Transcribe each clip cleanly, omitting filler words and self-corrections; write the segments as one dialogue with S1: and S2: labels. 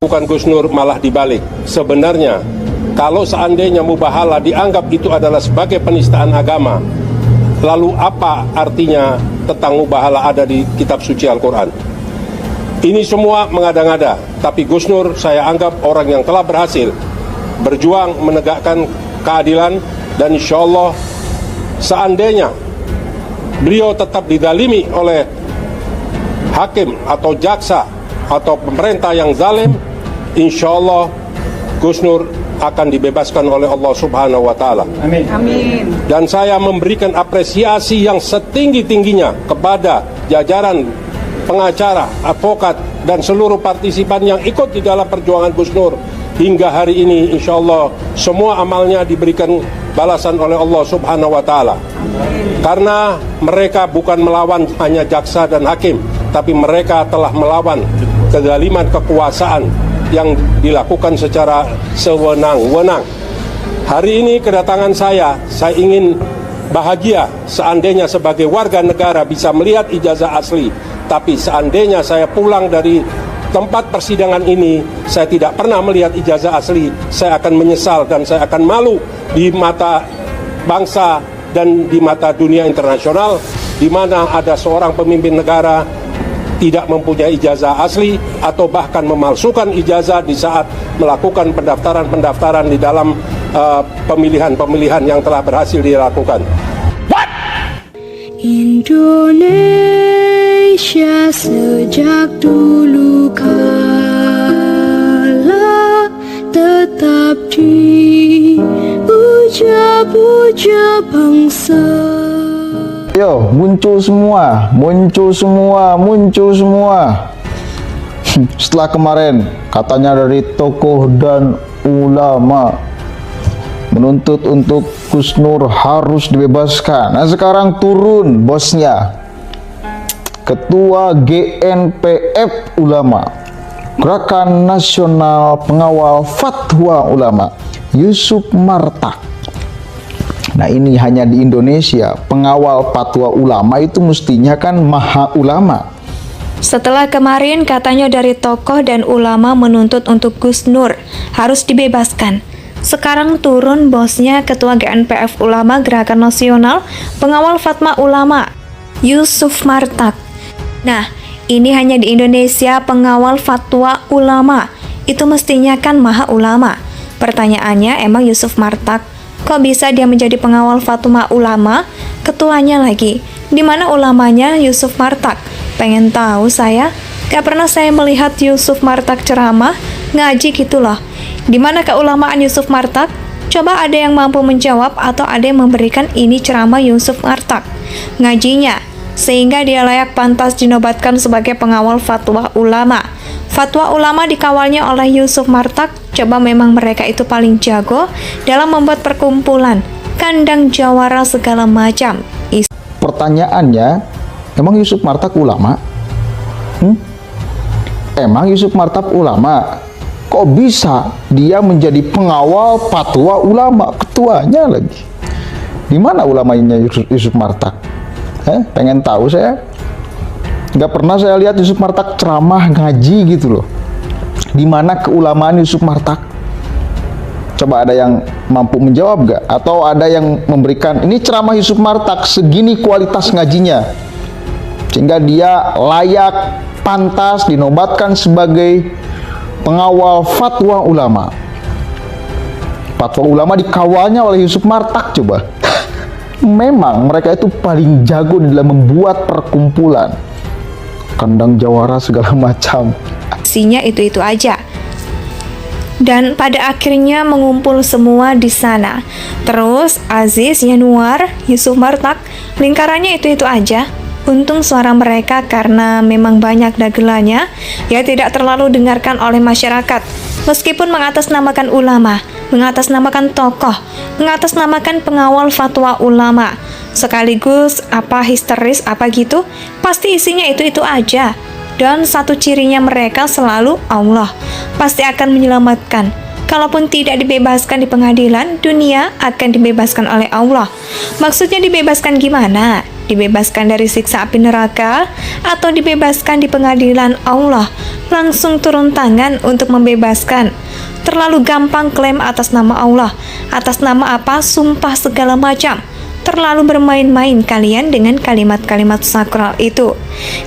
S1: Bukan Gus Nur, malah dibalik. Sebenarnya, kalau seandainya mubahalah dianggap itu adalah sebagai penistaan agama, lalu apa artinya tentang mubahalah ada di kitab suci Al-Quran? Ini semua mengada-ngada, tapi Gus Nur saya anggap orang yang telah berhasil berjuang menegakkan keadilan, dan insya Allah seandainya beliau tetap didalimi oleh hakim atau jaksa atau pemerintah yang zalim, insya Allah Gus Nur akan dibebaskan oleh Allah Subhanahu wa Ta'ala.
S2: Amin. Amin.
S1: Dan saya memberikan apresiasi yang setinggi-tingginya kepada jajaran pengacara, advokat, dan seluruh partisipan yang ikut di dalam perjuangan Gus Nur. Hingga hari ini insya Allah semua amalnya diberikan balasan oleh Allah Subhanahu wa Ta'ala. Karena mereka bukan melawan hanya jaksa dan hakim, tapi mereka telah melawan kezaliman kekuasaan yang dilakukan secara sewenang-wenang. Hari ini kedatangan saya ingin bahagia seandainya sebagai warga negara bisa melihat ijazah asli. Tapi seandainya saya pulang dari tempat persidangan ini, saya tidak pernah melihat ijazah asli, saya akan menyesal dan saya akan malu di mata bangsa dan di mata dunia internasional, di mana ada seorang pemimpin negara tidak mempunyai ijazah asli atau bahkan memalsukan ijazah di saat melakukan pendaftaran-pendaftaran di dalam pemilihan-pemilihan yang telah berhasil dilakukan.
S3: Indonesia sejak dulu kala tetap dipuja-puja bangsa.
S4: Yo, muncul semua. Setelah kemarin katanya dari tokoh dan ulama menuntut untuk Gus Nur harus dibebaskan. Nah, sekarang turun bosnya, Ketua GNPF Ulama, Gerakan Nasional Pengawal Fatwa Ulama, Yusuf Martak. Nah, ini hanya di Indonesia. Pengawal fatwa ulama itu mestinya kan maha ulama.
S5: Setelah kemarin katanya dari tokoh dan ulama menuntut untuk Gus Nur harus dibebaskan. Sekarang turun bosnya Ketua GNPF Ulama, Gerakan Nasional Pengawal Fatwa Ulama, Yusuf Martak. Nah, ini hanya di Indonesia pengawal fatwa ulama. Itu mestinya kan maha ulama. Pertanyaannya, emang Yusuf Martak kok bisa dia menjadi pengawal fatwa ulama? Ketuanya lagi. Di mana ulamanya Yusuf Martak? Pengen tahu saya? Gak pernah saya melihat Yusuf Martak ceramah, ngaji gitu loh. Di mana keulamaan Yusuf Martak? Coba ada yang mampu menjawab atau ada yang memberikan ini ceramah Yusuf Martak ngajinya, sehingga dia layak pantas dinobatkan sebagai pengawal fatwa ulama. Fatwa ulama dikawalnya oleh Yusuf Martak. Coba memang mereka itu paling jago dalam membuat perkumpulan, kandang jawara segala macam.
S4: Pertanyaannya, emang Yusuf Martak ulama? Emang Yusuf Martak ulama? Kok bisa dia menjadi pengawal fatwa ulama, ketuanya lagi? Di mana ulamanya Yusuf Martak? Pengen tahu saya. Nggak pernah saya lihat Yusuf Martak ceramah ngaji gitu loh. Di mana keulamaan Yusuf Martak? Coba ada yang mampu menjawab nggak? Atau ada yang memberikan ini ceramah Yusuf Martak segini kualitas ngajinya sehingga dia layak pantas dinobatkan sebagai pengawal fatwa ulama. Fatwa ulama dikawalnya oleh Yusuf Martak. Coba memang mereka itu paling jago dalam membuat perkumpulan, kandang jawara segala macam.
S5: Aksinya itu-itu aja. Dan pada akhirnya mengumpul semua di sana. Terus Aziz, Yanuar, Yusuf Martak, lingkarannya itu-itu aja. Untung suara mereka karena memang banyak dagelannya, ya tidak terlalu dengarkan oleh masyarakat. Meskipun mengatasnamakan ulama, mengatasnamakan tokoh, mengatasnamakan pengawal fatwa ulama, sekaligus apa histeris apa gitu, pasti isinya itu-itu aja. Dan satu cirinya mereka selalu Allah pasti akan menyelamatkan. Kalaupun tidak dibebaskan di pengadilan, dunia akan dibebaskan oleh Allah. Maksudnya dibebaskan gimana? dibebaskan dari siksa api neraka, atau dibebaskan di pengadilan Allah, langsung turun tangan untuk membebaskan. Terlalu gampang klaim atas nama Allah, atas nama apa, sumpah segala macam. Terlalu bermain-main kalian dengan kalimat-kalimat sakral itu.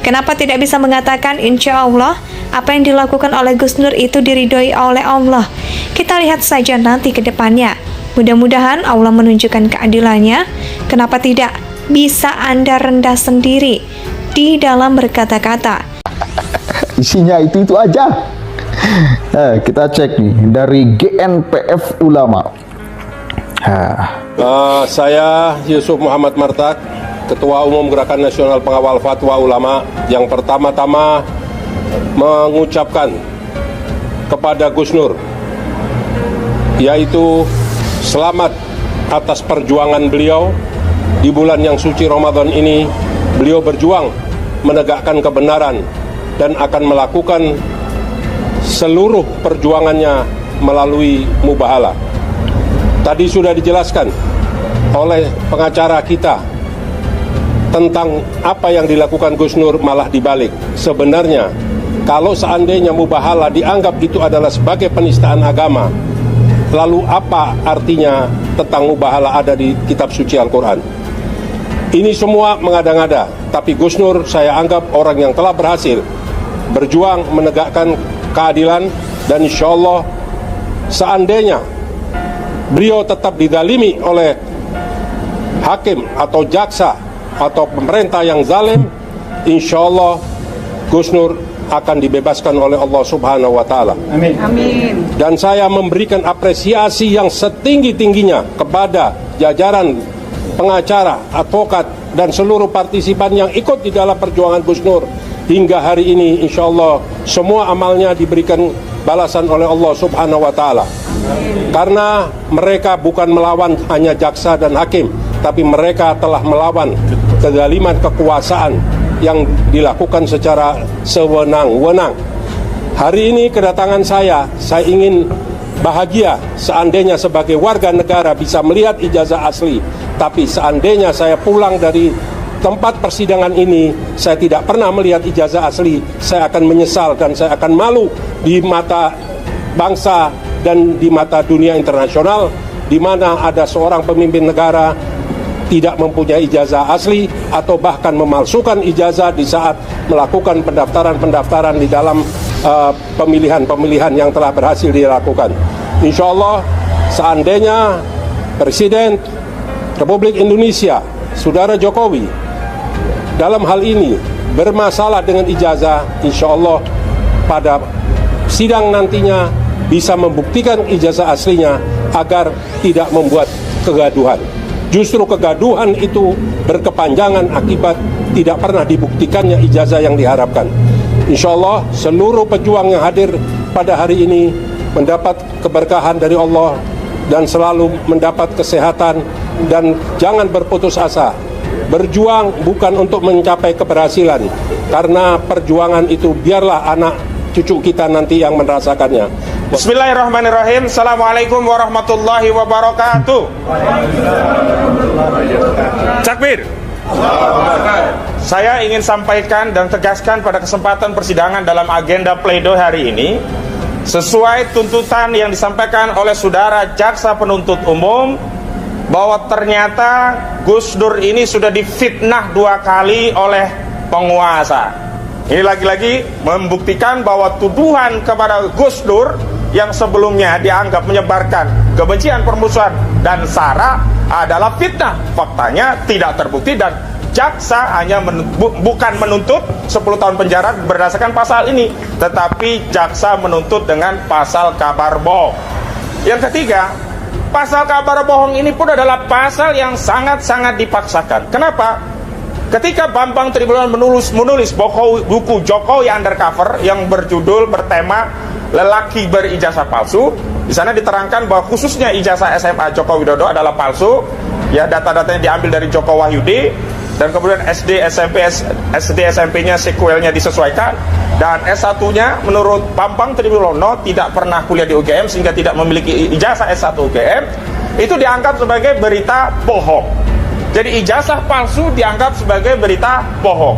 S5: Kenapa tidak bisa mengatakan insya Allah apa yang dilakukan oleh Gus Nur itu diridhoi oleh Allah? Kita lihat saja nanti ke depannya. Mudah-mudahan Allah menunjukkan keadilannya. Kenapa tidak? Bisa Anda rendah sendiri di dalam berkata-kata.
S4: Isinya itu aja. Nah, kita cek nih dari GNPF Ulama.
S1: Saya Yusuf Muhammad Martak, Ketua Umum Gerakan Nasional Pengawal Fatwa Ulama, yang pertama-tama mengucapkan kepada Gus Nur, yaitu selamat atas perjuangan beliau di bulan yang suci Ramadan ini. Beliau berjuang menegakkan kebenaran dan akan melakukan seluruh perjuangannya melalui mubahalah. Tadi sudah dijelaskan oleh pengacara kita tentang apa yang dilakukan Gus Nur malah dibalik. Sebenarnya kalau seandainya mubahalah dianggap itu adalah sebagai penistaan agama, lalu apa artinya tentang mubahalah ada di kitab suci Al-Quran? Ini semua mengada-ngada, tapi Gus Nur saya anggap orang yang telah berhasil berjuang menegakkan keadilan, dan insya Allah seandainya beliau tetap didalimi oleh hakim atau jaksa atau pemerintah yang zalim, insya Allah Gus Nur akan dibebaskan oleh Allah Subhanahu wa Ta'ala.
S2: Amin. Amin.
S1: Dan saya memberikan apresiasi yang setinggi-tingginya kepada jajaran pengacara, advokat, dan seluruh partisipan yang ikut di dalam perjuangan Gus Nur hingga hari ini. Insya Allah semua amalnya diberikan balasan oleh Allah Subhanahu wa Ta'ala. Karena mereka bukan melawan hanya jaksa dan hakim, tapi mereka telah melawan kezaliman kekuasaan yang dilakukan secara sewenang-wenang. Hari ini kedatangan saya ingin bahagia seandainya sebagai warga negara bisa melihat ijazah asli. Tapi seandainya saya pulang dari tempat persidangan ini, saya tidak pernah melihat ijazah asli, saya akan menyesal dan saya akan malu di mata bangsa dan di mata dunia internasional, di mana ada seorang pemimpin negara tidak mempunyai ijazah asli atau bahkan memalsukan ijazah di saat melakukan pendaftaran-pendaftaran di dalam pemilihan-pemilihan yang telah berhasil dilakukan. Insya Allah seandainya Presiden Republik Indonesia, Saudara Jokowi, dalam hal ini bermasalah dengan ijazah, insya Allah pada sidang nantinya bisa membuktikan ijazah aslinya agar tidak membuat kegaduhan. Justru kegaduhan itu berkepanjangan akibat tidak pernah dibuktikannya ijazah yang diharapkan. Insya Allah seluruh pejuang yang hadir pada hari ini mendapat keberkahan dari Allah dan selalu mendapat kesehatan, dan jangan berputus asa. Berjuang bukan untuk mencapai keberhasilan, karena perjuangan itu biarlah anak cucu kita nanti yang merasakannya.
S2: Bismillahirrahmanirrahim. Assalamualaikum warahmatullahi wabarakatuh. Takbir. Saya ingin sampaikan dan tegaskan pada kesempatan persidangan dalam agenda pledoi hari ini, sesuai tuntutan yang disampaikan oleh saudara jaksa penuntut umum, bahwa ternyata Gus Nur ini sudah difitnah 2 kali oleh penguasa. Ini lagi-lagi membuktikan bahwa tuduhan kepada Gus Nur yang sebelumnya dianggap menyebarkan kebencian, permusuhan, dan sara adalah fitnah. Faktanya tidak terbukti, dan jaksa hanya bukan menuntut 10 tahun penjara berdasarkan pasal ini, tetapi jaksa menuntut dengan pasal kabar bohong. Yang ketiga, pasal kabar bohong ini pun adalah pasal yang sangat-sangat dipaksakan. Kenapa? Ketika Bambang Tribulan menulis buku Jokowi Undercover yang bertema lelaki berijazah palsu, di sana diterangkan bahwa khususnya ijazah SMA Joko Widodo adalah palsu. Ya, data-datanya diambil dari Joko Wahyudi, dan kemudian SD SMP-nya sekuelnya disesuaikan, dan S1-nya menurut Bambang Tribulono tidak pernah kuliah di UGM sehingga tidak memiliki ijazah S1 UGM. Itu dianggap sebagai berita bohong. Jadi ijazah palsu dianggap sebagai berita bohong.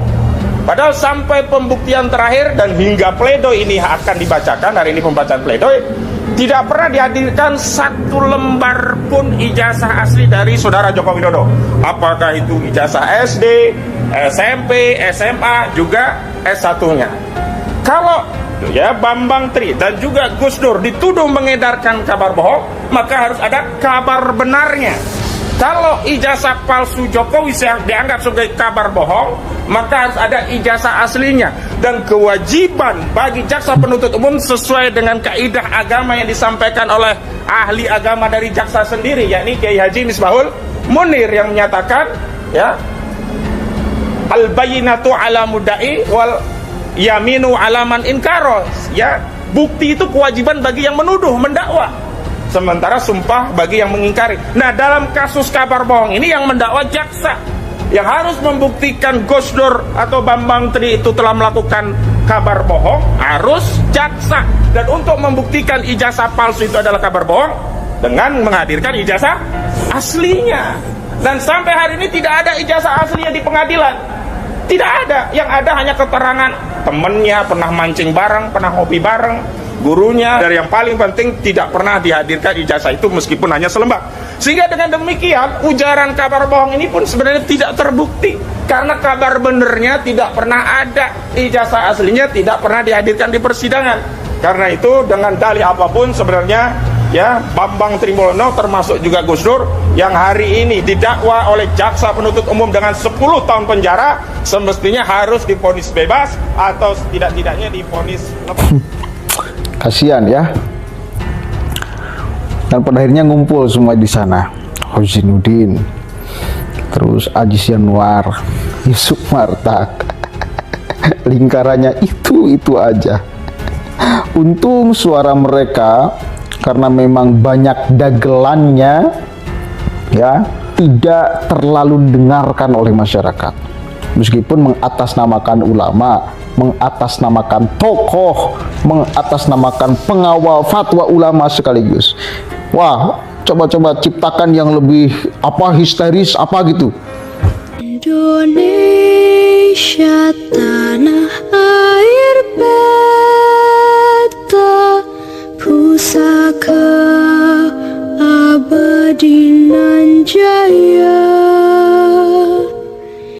S2: Padahal sampai pembuktian terakhir dan hingga pledoi ini akan dibacakan, hari ini pembacaan pledoi, tidak pernah dihadirkan satu lembar pun ijazah asli dari saudara Joko Widodo. Apakah itu ijazah SD, SMP, SMA, juga S1-nya. Kalau ya Bambang Tri dan juga Gus Dur dituduh mengedarkan kabar bohong, maka harus ada kabar benarnya. Kalau ijazah palsu Jokowi dianggap sebagai kabar bohong, maka harus ada ijazah aslinya. Dan kewajiban bagi jaksa penuntut umum sesuai dengan kaidah agama yang disampaikan oleh ahli agama dari jaksa sendiri, yakni Kiai Haji Misbahul Munir, yang menyatakan ya, al-bayyinatu ala mudda'i wal yaminu ala man inkaro. Ya, bukti itu kewajiban bagi yang menuduh, mendakwa, sementara sumpah bagi yang mengingkari. Nah, dalam kasus kabar bohong ini yang mendakwa jaksa, yang harus membuktikan Gus Dur atau Bambang Tri itu telah melakukan kabar bohong harus jaksa. Dan untuk membuktikan ijazah palsu itu adalah kabar bohong dengan menghadirkan ijazah aslinya. Dan sampai hari ini tidak ada ijazah aslinya di pengadilan. Tidak ada. Yang ada hanya keterangan temennya pernah mancing bareng, pernah hobi bareng, gurunya, dan yang paling penting tidak pernah dihadirkan ijazah itu meskipun hanya selembar. Sehingga dengan demikian ujaran kabar bohong ini pun sebenarnya tidak terbukti, karena kabar benernya tidak pernah ada, ijazah aslinya tidak pernah dihadirkan di persidangan. Karena itu dengan dalih apapun sebenarnya ya, Bambang Trimulyono termasuk juga Gus Dur yang hari ini didakwa oleh jaksa penuntut umum dengan 10 tahun penjara semestinya harus divonis bebas atau setidak-tidaknya divonis lepas.
S4: Kasihan ya. Dan pada akhirnya ngumpul semua di sana. Husinuddin, terus Ajis Yanuar, Yusuf Martak. Lingkarannya itu aja. Untung suara mereka, karena memang banyak dagelannya, ya, tidak terlalu didengarkan oleh masyarakat. Meskipun mengatasnamakan ulama, mengatasnamakan tokoh, mengatasnamakan pengawal fatwa ulama sekaligus. Wah, coba-coba ciptakan yang lebih histeris gitu.
S3: Indonesia tanah